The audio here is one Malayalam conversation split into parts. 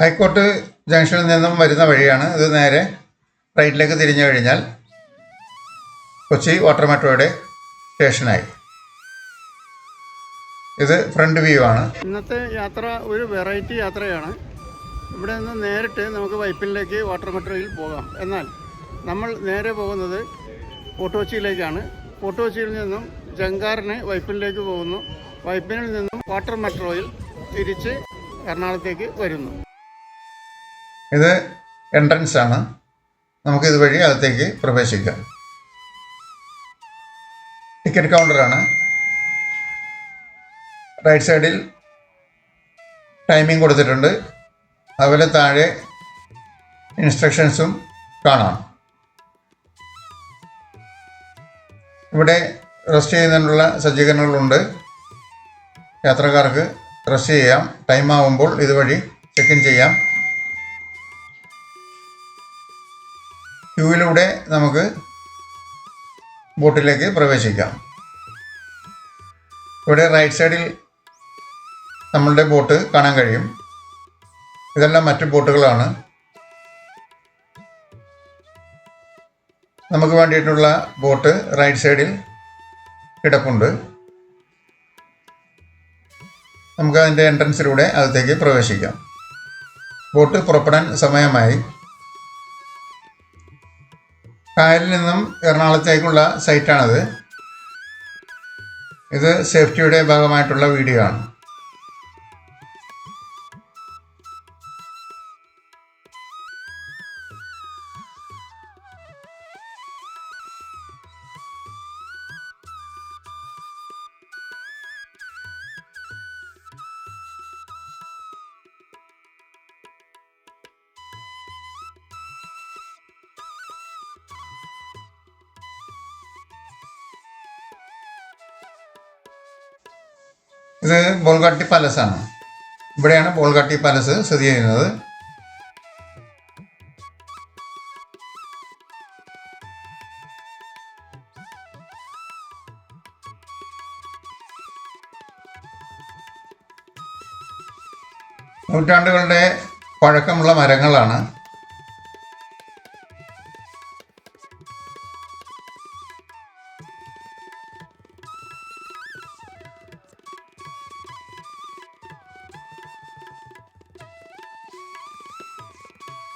ഹൈക്കോർട്ട് ജംഗ്ഷനിൽ നിന്നും വരുന്ന വഴിയാണ്. ഇത് നേരെ റൈറ്റിലേക്ക് തിരിഞ്ഞു കഴിഞ്ഞാൽ കൊച്ചി വാട്ടർ മെട്രോയുടെ സ്റ്റേഷനായി. ഇത് ഫ്രണ്ട് വ്യൂ ആണ്. ഇന്നത്തെ യാത്ര ഒരു വെറൈറ്റി യാത്രയാണ്. ഇവിടെ നിന്ന് നേരിട്ട് നമുക്ക് വൈപ്പിനിലേക്ക് വാട്ടർ മെട്രോയിൽ പോകാം. എന്നാൽ നമ്മൾ നേരെ പോകുന്നത് ഫോർട്ട് കൊച്ചിയിലേക്കാണ്. ഫോർട്ട് കൊച്ചിയിൽ നിന്നും ജങ്കാറിന് വൈപ്പിനിലേക്ക് പോകുന്നു. വൈപ്പിനിൽ നിന്നും വാട്ടർ മെട്രോയിൽ തിരിച്ച് എറണാകുളത്തേക്ക് വരുന്നു. ഇത് എൻട്രൻസ് ആണ്. നമുക്ക് ഇതുവഴി അകത്തേക്ക് പ്രവേശിക്കാം. ടിക്കറ്റ് കൗണ്ടറാണ്. റൈറ്റ് സൈഡിൽ ടൈമിംഗ് കൊടുത്തിട്ടുണ്ട്. അതുപോലെ താഴെ ഇൻസ്ട്രക്ഷൻസും കാണാം. ഇവിടെ റെസ്റ്റ് ചെയ്യുന്നതിനുള്ള സജ്ജീകരണങ്ങളുണ്ട്. യാത്രക്കാർക്ക് റെസ്റ്റ് ചെയ്യാം. ടൈം ആകുമ്പോൾ ഇതുവഴി ചെക്ക് ഇൻ ചെയ്യാം. ക്യൂവിലൂടെ നമുക്ക് ബോട്ടിലേക്ക് പ്രവേശിക്കാം. ഇവിടെ റൈറ്റ് സൈഡിൽ നമ്മളുടെ ബോട്ട് കാണാൻ കഴിയും. ഇതെല്ലാം മറ്റു ബോട്ടുകളാണ്. നമുക്ക് വേണ്ടിയിട്ടുള്ള ബോട്ട് റൈറ്റ് സൈഡിൽ കിടപ്പുണ്ട്. നമുക്കതിൻ്റെ എൻട്രൻസിലൂടെ അകത്തേക്ക് പ്രവേശിക്കാം. ബോട്ട് പുറപ്പെടാൻ സമയമായി. കായലിൽ നിന്നും എറണാകുളത്തേക്കുള്ള സൈറ്റാണിത്. ഇത് സേഫ്റ്റിയുടെ ഭാഗമായിട്ടുള്ള വീഡിയോ ആണ്. ഇത് ബോൾഗാട്ടി പാലസ് ആണ്. ഇവിടെയാണ് ബോൾഗാട്ടി പാലസ് സ്ഥിതി ചെയ്യുന്നത്. നൂറ്റാണ്ടുകളുടെ പഴക്കമുള്ള മരങ്ങളാണ്.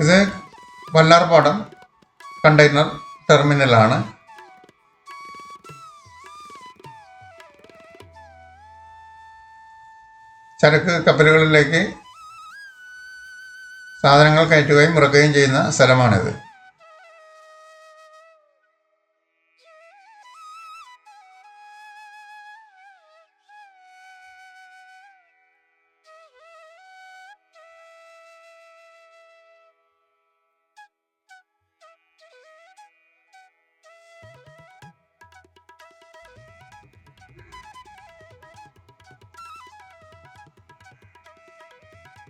ഇത് വല്ലാർപാടം കണ്ടെയ്നർ ടെർമിനലാണ്. ചരക്ക് കപ്പലുകളിലേക്ക് സാധനങ്ങൾ കയറ്റുകയും ഇറക്കുകയും ചെയ്യുന്ന സ്ഥലമാണിത്.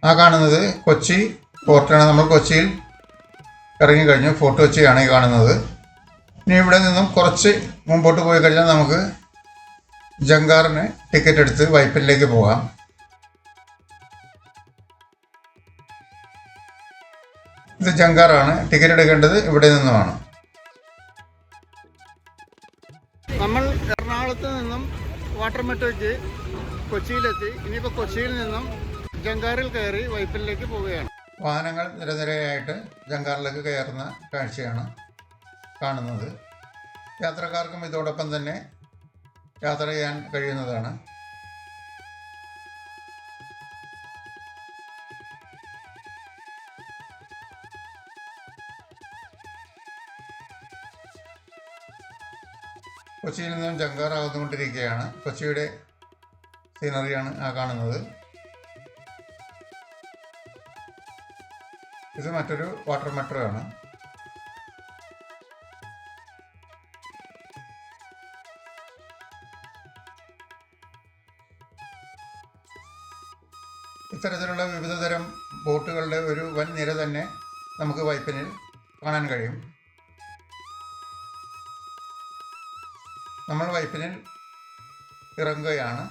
ആ കാണുന്നത് കൊച്ചി പോർട്ടാണ്. നമ്മൾ കൊച്ചിയിൽ ഇറങ്ങിക്കഴിഞ്ഞു. ഫോർട്ട് കൊച്ചിയാണ് ഈ കാണുന്നത്. ഇനി ഇവിടെ നിന്നും കുറച്ച് മുമ്പോട്ട് പോയി കഴിഞ്ഞാൽ നമുക്ക് ജങ്കാറിന് ടിക്കറ്റ് എടുത്ത് വൈപ്പിനിലേക്ക് പോകാം. ഇത് ജങ്കാറാണ്. ടിക്കറ്റ് എടുക്കേണ്ടത് ഇവിടെ നിന്നുമാണ്. നമ്മൾ എറണാകുളത്ത് നിന്നും വാട്ടർ മെട്രോയ്ക്ക് കൊച്ചിയിലെത്തി. ഇനിയിപ്പോൾ കൊച്ചിയിൽ നിന്നും ജങ്കാറിൽ കയറി വൈപ്പിനിലേക്ക് പോവുകയാണ്. വാഹനങ്ങൾ നിരനിരയായിട്ട് ജങ്കാറിലേക്ക് കയറുന്ന കാഴ്ചയാണ് കാണുന്നത്. യാത്രക്കാർക്കും ഇതോടൊപ്പം തന്നെ യാത്ര ചെയ്യാൻ കഴിയുന്നതാണ്. കൊച്ചിയിൽ നിന്നും ജങ്കാർ ആകുന്നുകൊണ്ടിരിക്കുകയാണ്. കൊച്ചിയുടെ സീനറിയാണ് ആ കാണുന്നത്. ഇത് മറ്റൊരു വാട്ടർ മെട്രോ ആണ്. ഇത്തരത്തിലുള്ള വിവിധതരം ബോട്ടുകളുടെ ഒരു വൻ നിര തന്നെ നമുക്ക് വൈപ്പിനിൽ കാണാൻ കഴിയും. നമ്മൾ വൈപ്പിനിൽ ഇറങ്ങുകയാണ്.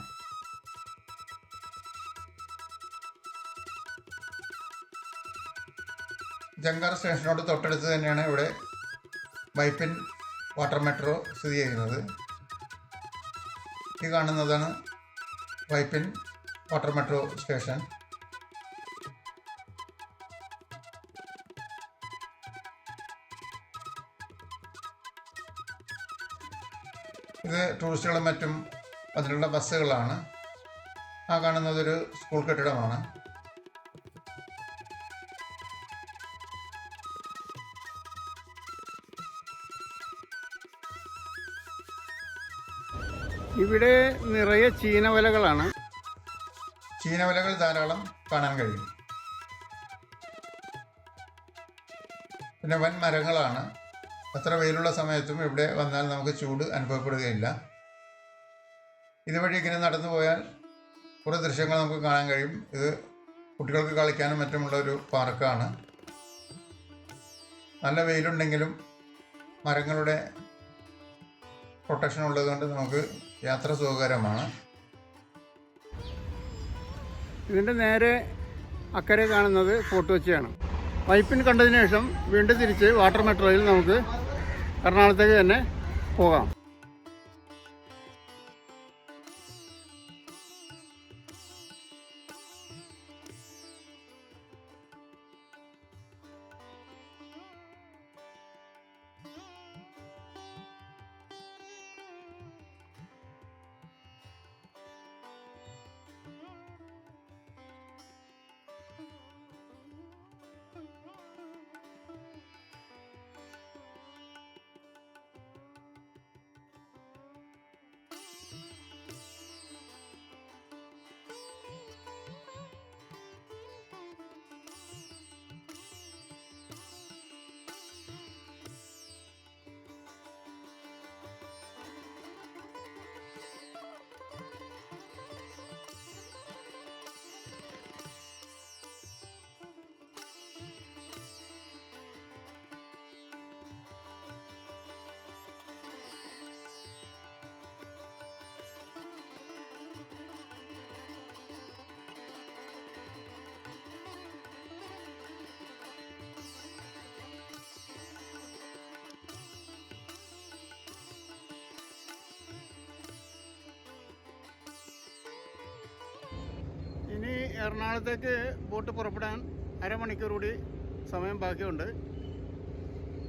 ജങ്കാർ സ്റ്റേഷനോട് തൊട്ടടുത്ത് തന്നെയാണ് ഇവിടെ വൈപ്പിൻ വാട്ടർ മെട്രോ സ്ഥിതി ചെയ്യുന്നത്. ഈ കാണുന്നതാണ് വൈപ്പിൻ വാട്ടർ മെട്രോ സ്റ്റേഷൻ. ഇത് ടൂറിസ്റ്റുകളും മറ്റും അതിലുള്ള ബസ്സുകളാണ്. ആ കാണുന്നതൊരു സ്കൂൾ കെട്ടിടമാണ്. ഇവിടെ നിറയെ ചീനവലകളാണ്. ചീനവലകൾ ധാരാളം കാണാൻ കഴിയും. പിന്നെ വൻ മരങ്ങളാണ്. അത്ര വെയിലുള്ള സമയത്തും ഇവിടെ വന്നാൽ നമുക്ക് ചൂട് അനുഭവപ്പെടുകയില്ല. ഇതുവഴി ഇങ്ങനെ നടന്നു പോയാൽ കുറേ ദൃശ്യങ്ങൾ നമുക്ക് കാണാൻ കഴിയും. ഇത് കുട്ടികൾക്ക് കളിക്കാനും മറ്റുമുള്ള ഒരു പാർക്കാണ്. നല്ല വെയിലുണ്ടെങ്കിലും മരങ്ങളുടെ പ്രൊട്ടക്ഷൻ ഉള്ളതുകൊണ്ട് നമുക്ക് യാത്ര സുഖകരമാണ്. ഇതിൻ്റെ നേരെ അക്കരെ കാണുന്നത് ഫോർട്ട് കൊച്ചിയാണ്. വൈപ്പിൻ കണ്ടതിന് ശേഷം വീണ്ടും തിരിച്ച് വാട്ടർ മെട്രോയിൽ നമുക്ക് എറണാകുളത്തേക്ക് തന്നെ പോകാം. ഇനി എറണാകുളത്തേക്ക് ബോട്ട് പുറപ്പെടാൻ അരമണിക്കൂർ കൂടി സമയം ബാക്കിയുണ്ട്.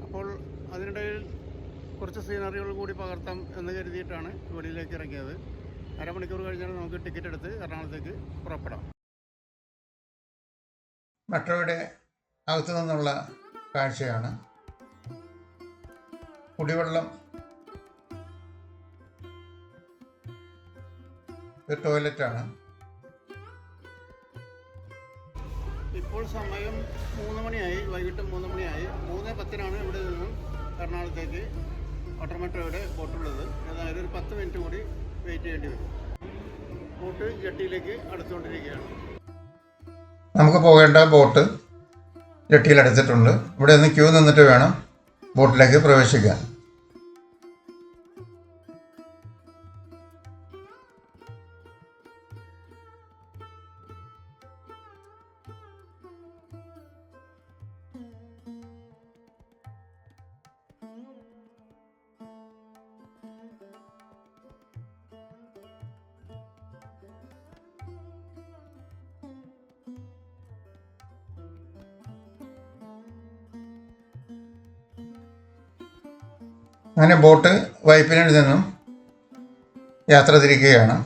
അപ്പോൾ അതിനിടയിൽ കുറച്ച് സീനറികൾ കൂടി പകർത്താം എന്ന് കരുതിയിട്ടാണ് വെളിയിലേക്ക് ഇറങ്ങിയത്. അരമണിക്കൂർ കഴിഞ്ഞാൽ നമുക്ക് ടിക്കറ്റ് എടുത്ത് എറണാകുളത്തേക്ക് പുറപ്പെടാം. മെട്രോയുടെ അകത്തു നിന്നുള്ള കാഴ്ചയാണ്. കുടിവെള്ളം, ഇത് ടോയ്ലറ്റാണ്. ഇപ്പോൾ സമയം 3 മണിയായി, വൈകിട്ട് 3 മണിയായി. 3:10 ഇവിടെ നിന്നും എറണാകുളത്തേക്ക് വാട്ടർ മെട്രോയുടെ ബോട്ടുള്ളത്. അതായത് ഒരു 10 മിനിറ്റ് കൂടി വെയിറ്റ് ചെയ്യേണ്ടി വരും. ബോട്ട് ജെട്ടിയിലേക്ക് അടുത്തുകൊണ്ടിരിക്കുകയാണ്. നമുക്ക് പോകേണ്ട ബോട്ട് ജെട്ടിയിൽ അടുത്തിട്ടുണ്ട്. ഇവിടെ നിന്ന് ക്യൂ നിന്നിട്ട് വേണം ബോട്ടിലേക്ക് പ്രവേശിക്കാൻ. അങ്ങനെ ബോട്ട് വൈപ്പിനിൽ നിന്നും യാത്ര തിരിക്കുകയാണ്.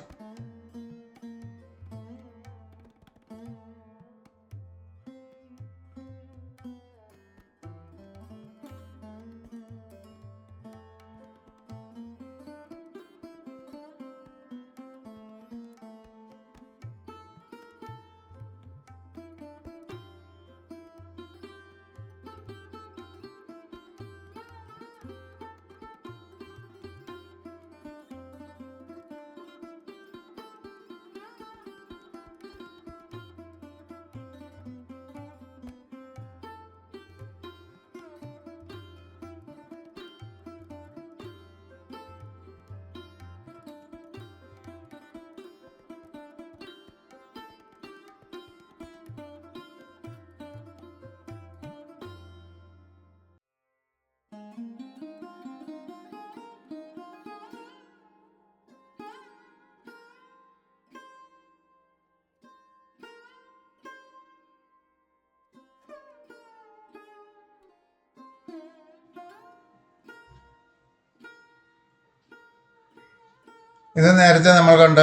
ഇത് നേരത്തെ നമ്മൾ കണ്ട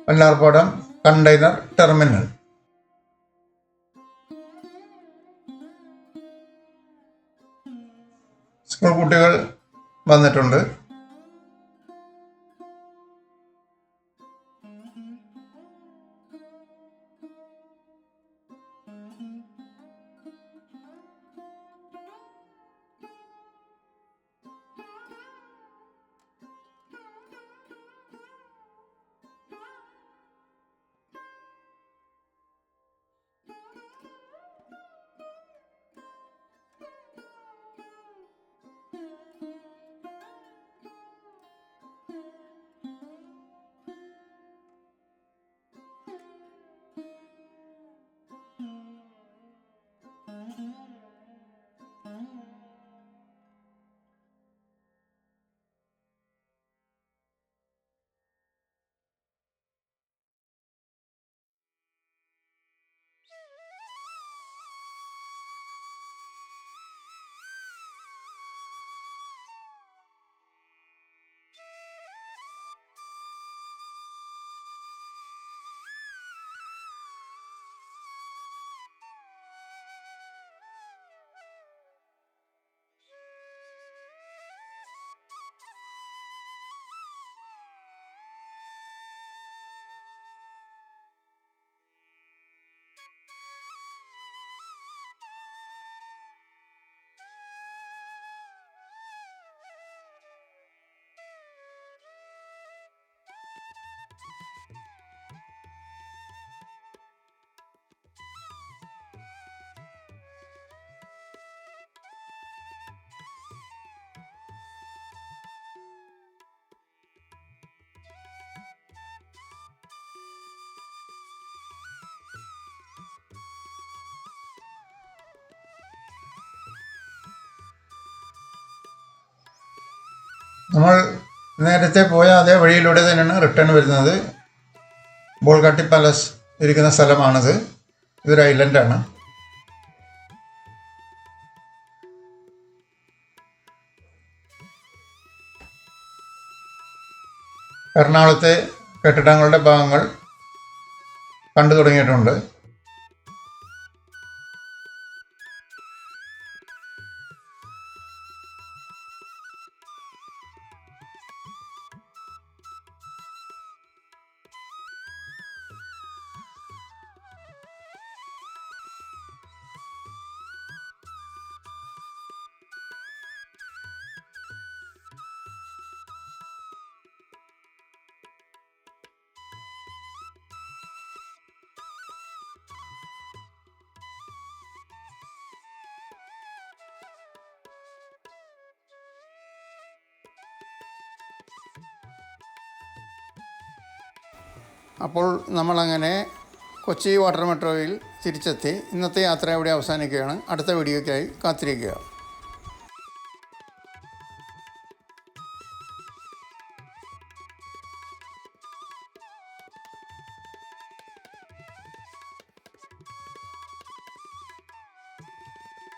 വല്ലാർപാടം കണ്ടെയ്നർ ടെർമിനൽ. സ്കൂൾ കുട്ടികൾ വന്നിട്ടുണ്ട്. നമ്മൾ നേരത്തെ പോയ അതേ വഴിയിലൂടെ തന്നെയാണ് റിട്ടേൺ വരുന്നത്. ബോൾഗാട്ടി പാലസ് ഇരിക്കുന്ന സ്ഥലമാണിത്. ഇതൊരു ഐലൻഡാണ്. എറണാകുളത്തെ കെട്ടിടങ്ങളുടെ ഭാഗങ്ങൾ കണ്ടു തുടങ്ങിയിട്ടുണ്ട്. അപ്പോൾ നമ്മളങ്ങനെ കൊച്ചി വാട്ടർ മെട്രോയിൽ തിരിച്ചെത്തി. ഇന്നത്തെ യാത്ര ഇവിടെ അവസാനിക്കുകയാണ്. അടുത്ത വീഡിയോയ്ക്കായി കാത്തിരിക്കുക.